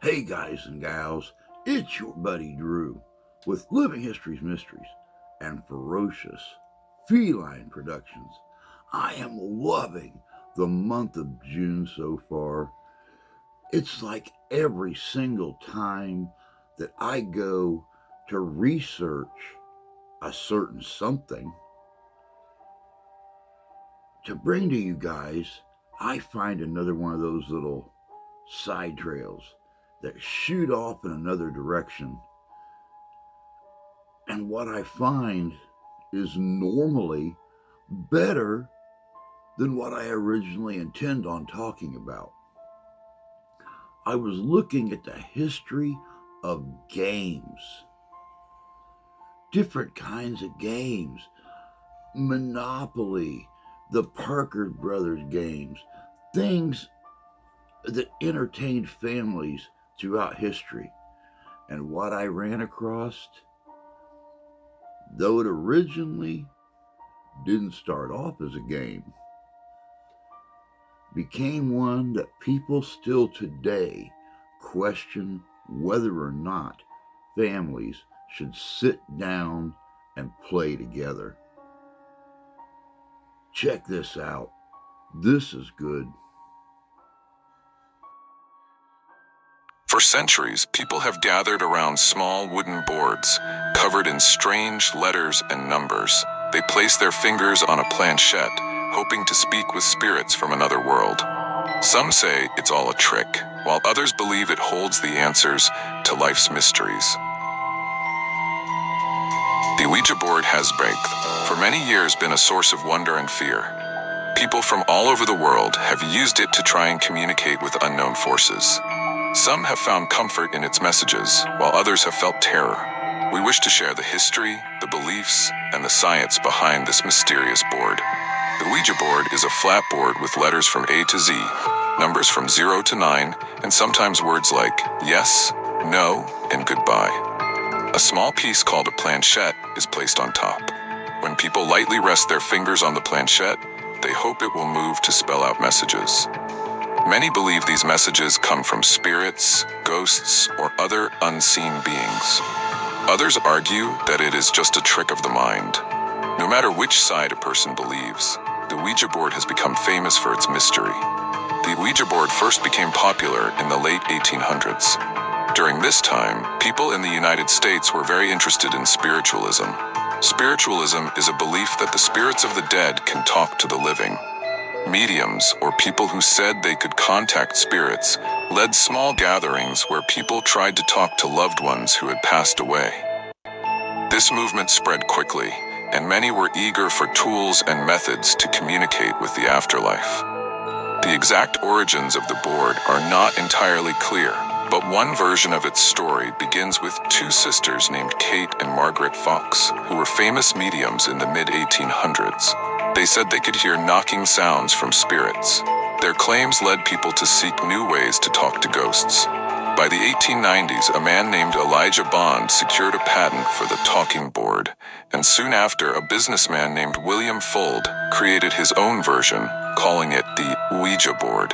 Hey guys and gals, it's your buddy Drew with Living History's Mysteries and Ferocious Feline Productions. I am loving the month of June so far. It's like every single time that I go to research a certain something to bring to you guys, I find another one of those little side trails that shoot off in another direction. And what I find is normally better than what I originally intend on talking about. I was looking at the history of games, different kinds of games, Monopoly, the Parker Brothers games, things that entertained families throughout history. And what I ran across, though it originally didn't start off as a game, became one that people still today question whether or not families should sit down and play together. Check this out. This is good. For centuries, people have gathered around small wooden boards, covered in strange letters and numbers. They place their fingers on a planchette, hoping to speak with spirits from another world. Some say it's all a trick, while others believe it holds the answers to life's mysteries. The Ouija board has, for many years, been a source of wonder and fear. People from all over the world have used it to try and communicate with unknown forces. Some have found comfort in its messages, while others have felt terror. We wish to share the history, the beliefs, and the science behind this mysterious board. The Ouija board is a flat board with letters from A to Z, numbers from 0 to 9, and sometimes words like yes, no, and goodbye. A small piece called a planchette is placed on top. When people lightly rest their fingers on the planchette, they hope it will move to spell out messages. Many believe these messages come from spirits, ghosts, or other unseen beings. Others argue that it is just a trick of the mind. No matter which side a person believes, the Ouija board has become famous for its mystery. The Ouija board first became popular in the late 1800s. During this time, people in the United States were very interested in spiritualism. Spiritualism is a belief that the spirits of the dead can talk to the living. Mediums, or people who said they could contact spirits, led small gatherings where people tried to talk to loved ones who had passed away. This movement spread quickly, and many were eager for tools and methods to communicate with the afterlife. The exact origins of the board are not entirely clear, but one version of its story begins with two sisters named Kate and Margaret Fox, who were famous mediums in the mid-1800s. They said they could hear knocking sounds from spirits. Their claims led people to seek new ways to talk to ghosts. By the 1890s, a man named Elijah Bond secured a patent for the talking board, and soon after, a businessman named William Fuld created his own version, calling it the Ouija board.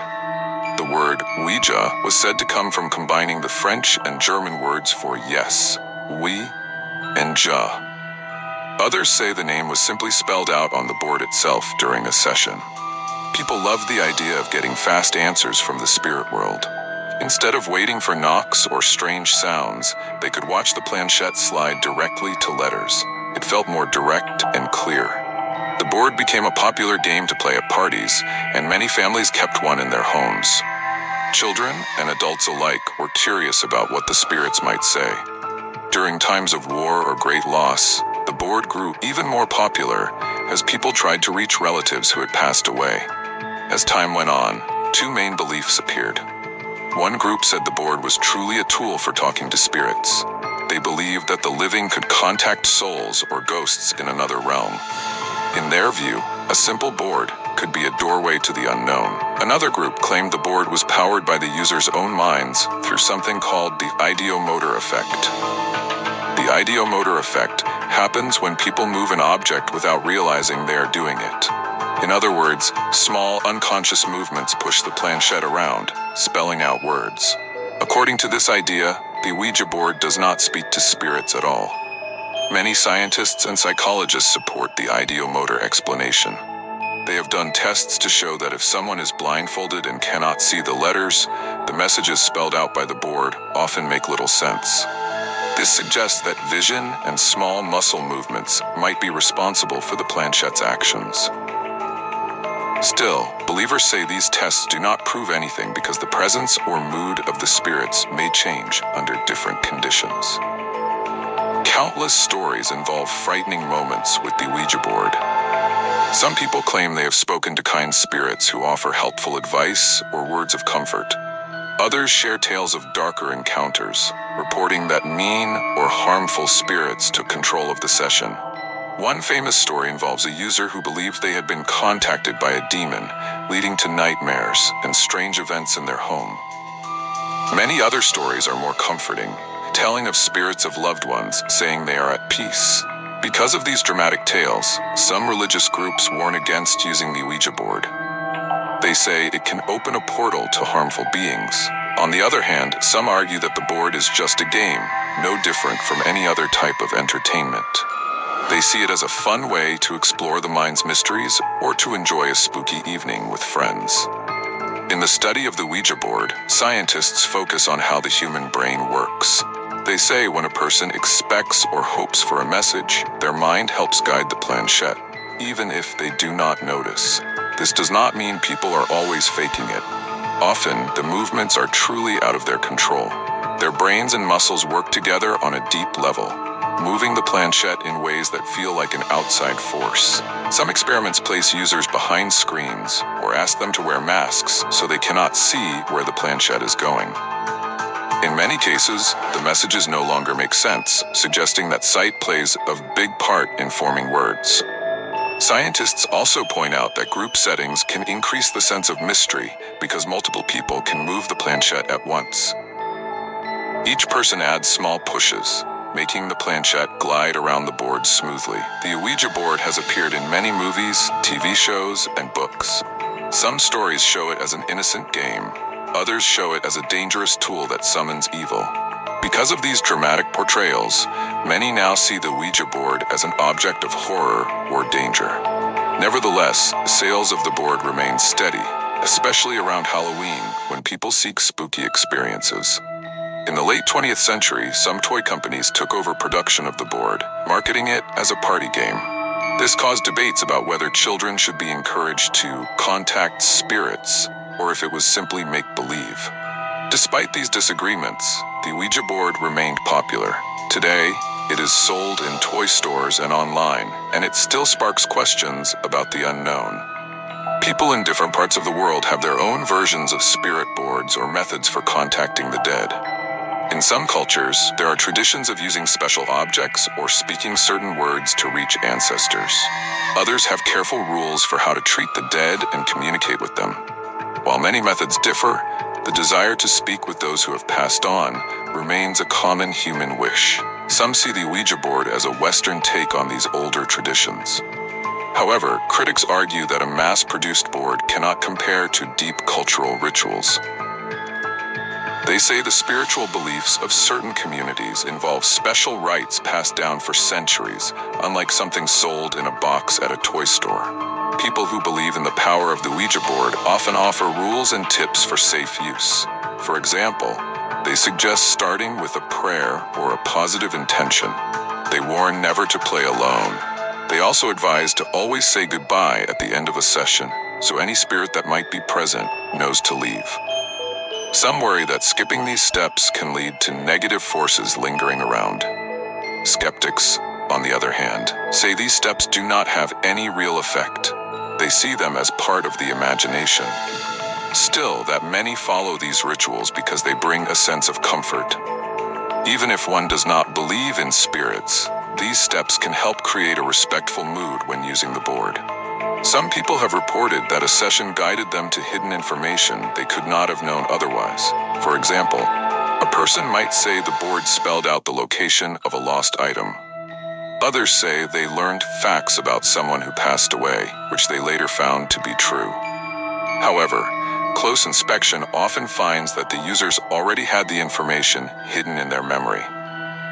The word Ouija was said to come from combining the French and German words for yes, oui, and ja. Others say the name was simply spelled out on the board itself during a session. People loved the idea of getting fast answers from the spirit world. Instead of waiting for knocks or strange sounds, they could watch the planchette slide directly to letters. It felt more direct and clear. The board became a popular game to play at parties, and many families kept one in their homes. Children and adults alike were curious about what the spirits might say. During times of war or great loss, the board grew even more popular as people tried to reach relatives who had passed away. As time went on, two main beliefs appeared. One group said the board was truly a tool for talking to spirits. They believed that the living could contact souls or ghosts in another realm. In their view, a simple board could be a doorway to the unknown. Another group claimed the board was powered by the user's own minds through something called the ideomotor effect. The ideomotor effect happens when people move an object without realizing they are doing it. In other words, small unconscious movements push the planchette around, spelling out words. According to this idea, the Ouija board does not speak to spirits at all. Many scientists and psychologists support the ideomotor explanation. They have done tests to show that if someone is blindfolded and cannot see the letters, the messages spelled out by the board often make little sense. This suggests that vision and small muscle movements might be responsible for the planchette's actions. Still, believers say these tests do not prove anything because the presence or mood of the spirits may change under different conditions. Countless stories involve frightening moments with the Ouija board. Some people claim they have spoken to kind spirits who offer helpful advice or words of comfort. Others share tales of darker encounters, reporting that mean or harmful spirits took control of the session. One famous story involves a user who believed they had been contacted by a demon, leading to nightmares and strange events in their home. Many other stories are more comforting, telling of spirits of loved ones saying they are at peace. Because of these dramatic tales, some religious groups warn against using the Ouija board. They say it can open a portal to harmful beings. On the other hand, some argue that the board is just a game, no different from any other type of entertainment. They see it as a fun way to explore the mind's mysteries or to enjoy a spooky evening with friends. In the study of the Ouija board, scientists focus on how the human brain works. They say when a person expects or hopes for a message, their mind helps guide the planchette, even if they do not notice. This does not mean people are always faking it. Often, the movements are truly out of their control. Their brains and muscles work together on a deep level, moving the planchette in ways that feel like an outside force. Some experiments place users behind screens or ask them to wear masks so they cannot see where the planchette is going. In many cases, the messages no longer make sense, suggesting that sight plays a big part in forming words. Scientists also point out that group settings can increase the sense of mystery because multiple people can move the planchette at once. Each person adds small pushes, making the planchette glide around the board smoothly. The Ouija board has appeared in many movies, TV shows, and books. Some stories show it as an innocent game. Others show it as a dangerous tool that summons evil. Because of these dramatic portrayals, many now see the Ouija board as an object of horror or danger. Nevertheless, sales of the board remain steady, especially around Halloween when people seek spooky experiences. In the late 20th century, some toy companies took over production of the board, marketing it as a party game. This caused debates about whether children should be encouraged to contact spirits or if it was simply make-believe. Despite these disagreements, the Ouija board remained popular. Today, it is sold in toy stores and online, and it still sparks questions about the unknown. People in different parts of the world have their own versions of spirit boards or methods for contacting the dead. In some cultures, there are traditions of using special objects or speaking certain words to reach ancestors. Others have careful rules for how to treat the dead and communicate with them. While many methods differ, the desire to speak with those who have passed on remains a common human wish. Some see the Ouija board as a Western take on these older traditions. However, critics argue that a mass-produced board cannot compare to deep cultural rituals. They say the spiritual beliefs of certain communities involve special rites passed down for centuries, unlike something sold in a box at a toy store. People who believe in the power of the Ouija board often offer rules and tips for safe use. For example, they suggest starting with a prayer or a positive intention. They warn never to play alone. They also advise to always say goodbye at the end of a session, so any spirit that might be present knows to leave. Some worry that skipping these steps can lead to negative forces lingering around. Skeptics, on the other hand, say these steps do not have any real effect. They see them as part of the imagination. Still, that many follow these rituals because they bring a sense of comfort. Even if one does not believe in spirits, these steps can help create a respectful mood when using the board. Some people have reported that a session guided them to hidden information they could not have known otherwise. For example, a person might say the board spelled out the location of a lost item. Others say they learned facts about someone who passed away, which they later found to be true. However, Close inspection often finds that the users already had the information hidden in their memory.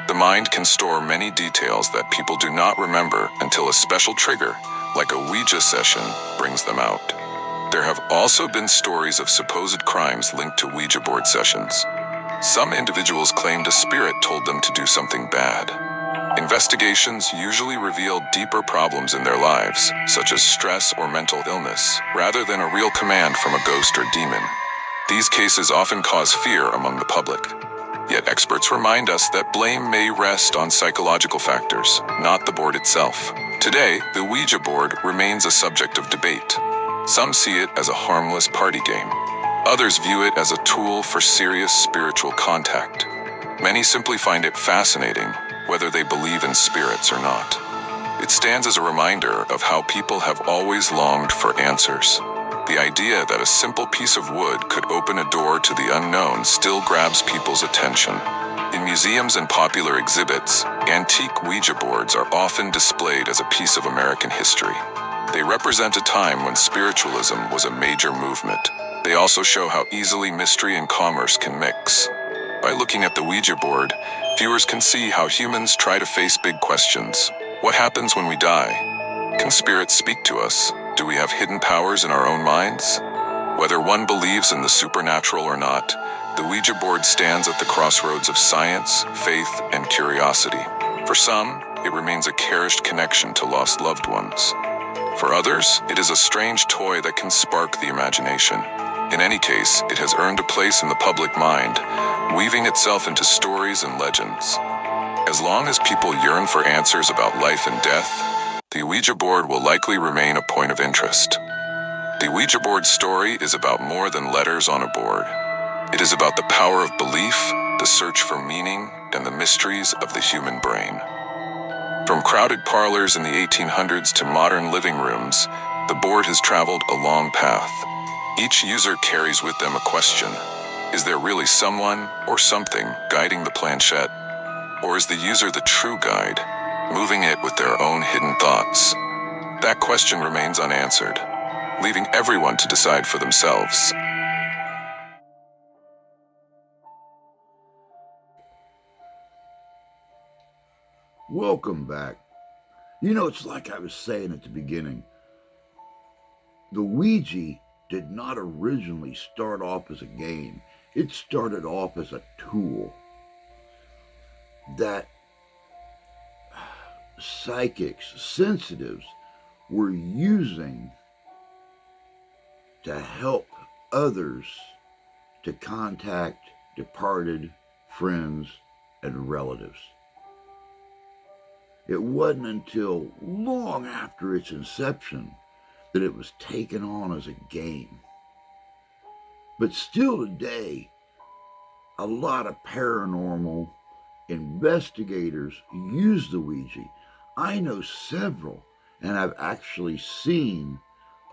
The mind can store many details that people do not remember until a special trigger, like a Ouija session, brings them out. There have also been stories of supposed crimes linked to Ouija board sessions. Some individuals claimed a spirit told them to do something bad. Investigations usually reveal deeper problems in their lives, such as stress or mental illness, rather than a real command from a ghost or demon. These cases often cause fear among the public. Yet experts remind us that blame may rest on psychological factors, not the board itself. Today, the Ouija board remains a subject of debate. Some see it as a harmless party game. Others view it as a tool for serious spiritual contact. Many simply find it fascinating, whether they believe in spirits or not. It stands as a reminder of how people have always longed for answers. The idea that a simple piece of wood could open a door to the unknown still grabs people's attention. In museums and popular exhibits, antique Ouija boards are often displayed as a piece of American history. They represent a time when spiritualism was a major movement. They also show how easily mystery and commerce can mix. By looking at the Ouija board, viewers can see how humans try to face big questions. What happens when we die? Can spirits speak to us? Do we have hidden powers in our own minds? Whether one believes in the supernatural or not, the Ouija board stands at the crossroads of science, faith, and curiosity. For some, it remains a cherished connection to lost loved ones. For others, it is a strange toy that can spark the imagination. In any case, it has earned a place in the public mind, weaving itself into stories and legends. As long as people yearn for answers about life and death, the Ouija board will likely remain a point of interest. The Ouija board story is about more than letters on a board. It is about the power of belief, the search for meaning, and the mysteries of the human brain. From crowded parlors in the 1800s to modern living rooms, the board has traveled a long path. Each user carries with them a question. Is there really someone or something guiding the planchette? Or is the user the true guide, moving it with their own hidden thoughts? That question remains unanswered, leaving everyone to decide for themselves. Welcome back. You know, it's like I was saying at the beginning. The Ouija did not originally start off as a game. It started off as a tool that psychics, sensitives, were using to help others to contact departed friends and relatives. It wasn't until long after its inception that it was taken on as a game. But still today, a lot of paranormal investigators use the Ouija. I know several, and I've actually seen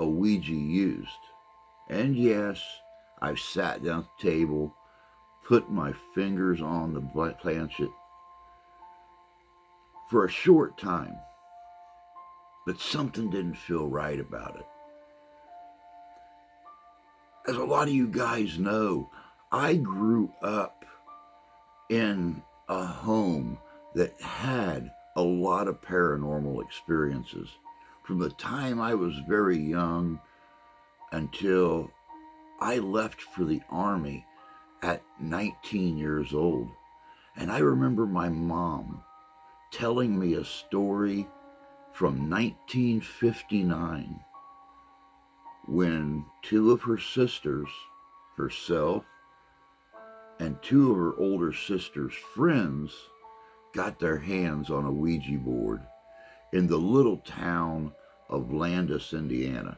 a Ouija used. And yes, I've sat down at the table, put my fingers on the planchette for a short time, but something didn't feel right about it. As a lot of you guys know, I grew up in a home that had a lot of paranormal experiences. From the time I was very young until I left for the Army at 19 years old. And I remember my mom telling me a story from 1959 when two of her sisters, herself and two of her older sisters' friends, got their hands on a Ouija board in the little town of Landis, Indiana.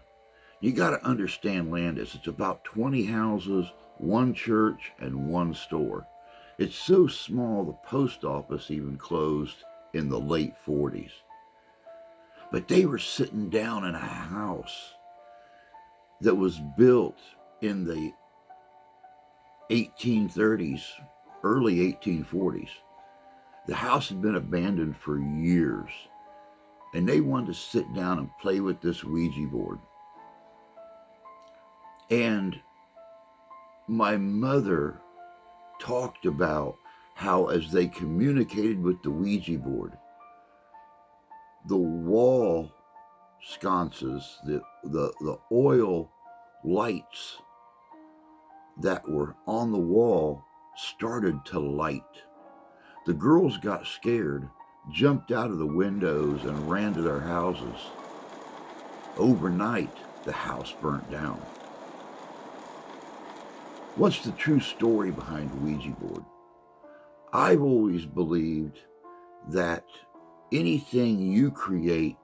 You got to understand Landis. It's about 20 houses, one church, and one store. It's so small the post office even closed in the late 40s. But they were sitting down in a house that was built in the 1830s, early 1840s. The house had been abandoned for years, and they wanted to sit down and play with this Ouija board. And my mother talked about how, as they communicated with the Ouija board, the wall sconces, the oil lights that were on the wall started to light. The girls got scared, jumped out of the windows, and ran to their houses. Overnight, the house burnt down. What's the true story behind the Ouija board? I've always believed that anything you create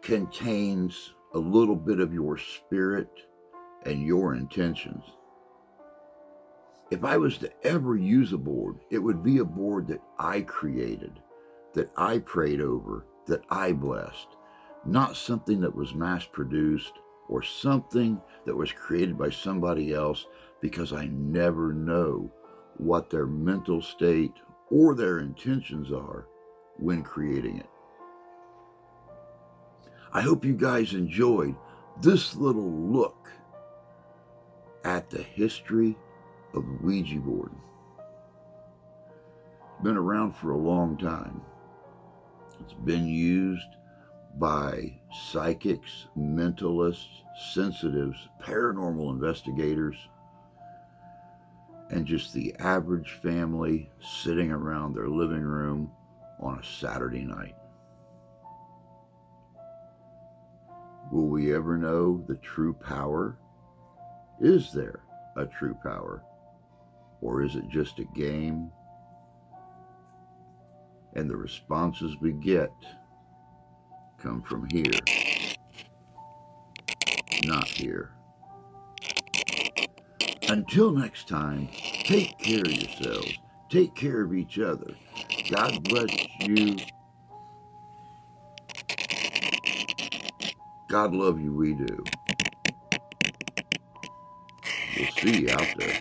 contains a little bit of your spirit and your intentions. If I was to ever use a board, it would be a board that I created, that I prayed over, that I blessed, not something that was mass produced or something that was created by somebody else, because I never know what their mental state or their intentions are when creating it. I hope you guys enjoyed this little look at the history of the Ouija board. It's been around for a long time. It's been used by psychics, mentalists, sensitives, paranormal investigators, and just the average family sitting around their living room on a Saturday night. Will we ever know the true power? Is there a true power? Or is it just a game? And the responses we get come from here, not here. Until next time, take care of yourselves. Take care of each other. God bless you. God love you, we do. We'll see you out there.